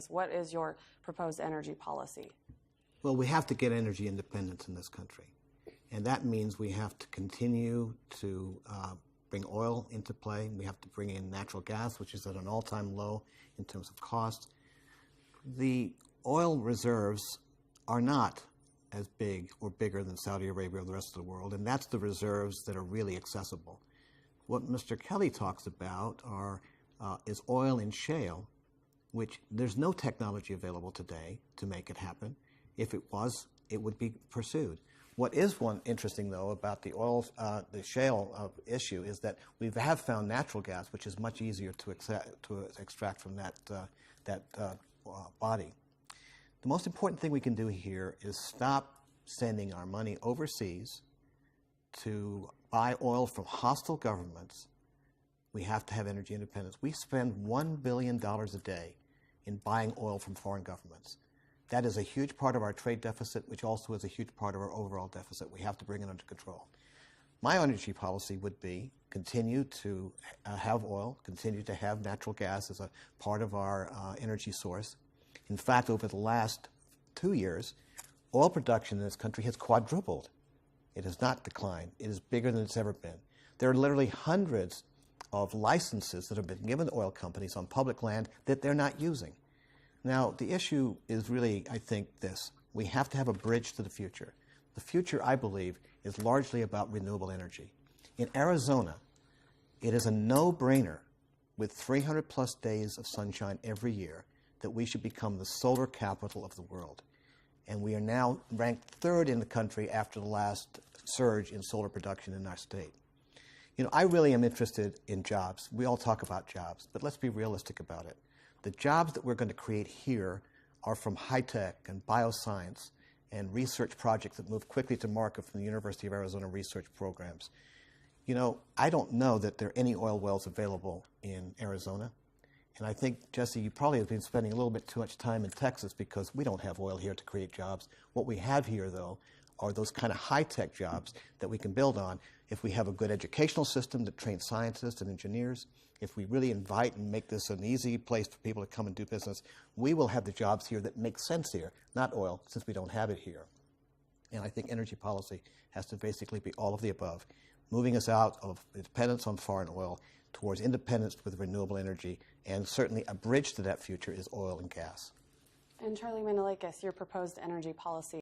What is your proposed energy policy? Well, we have to get energy independence in this country. And that means we have to continue to bring oil into play. We have to bring in natural gas, which is at an all-time low in terms of cost. The oil reserves are not as big or bigger than Saudi Arabia or the rest of the world, and that's the reserves that are really accessible. What Mr. Kelly talks about is oil in shale, which there's no technology available today to make it happen. If it was, it would be pursued. What is one interesting, though, about the shale issue is that we have found natural gas, which is much easier to extract from that body. The most important thing we can do here is stop sending our money overseas to buy oil from hostile governments. We have to have energy independence. We spend $1 billion a day in buying oil from foreign governments. That is a huge part of our trade deficit, which also is a huge part of our overall deficit. We have to bring it under control. My energy policy would be continue to have oil, continue to have natural gas as a part of our energy source. In fact, over the last 2 years, oil production in this country has quadrupled. It has not declined. It is bigger than it's ever been. There are literally hundreds of licenses that have been given to oil companies on public land that they're not using. Now, the issue is really, I think, this. We have to have a bridge to the future. The future, I believe, is largely about renewable energy. In Arizona, it is a no-brainer with 300-plus days of sunshine every year that we should become the solar capital of the world. And we are now ranked third in the country after the last surge in solar production in our state. You know, I really am interested in jobs. We all talk about jobs, but let's be realistic about it. The jobs that we're going to create here are from high-tech and bioscience and research projects that move quickly to market from the University of Arizona research programs. You know, I don't know that there are any oil wells available in Arizona. And I think, Jesse, you probably have been spending a little bit too much time in Texas because we don't have oil here to create jobs. What we have here, though, are those kind of high-tech jobs that we can build on if we have a good educational system that trains scientists and engineers. If we really invite and make this an easy place for people to come and do business, we will have the jobs here that make sense here, not oil, since we don't have it here. And I think energy policy has to basically be all of the above, moving us out of dependence on foreign oil towards independence with renewable energy, and certainly a bridge to that future is oil and gas. And Charlie Manalakis, your proposed energy policy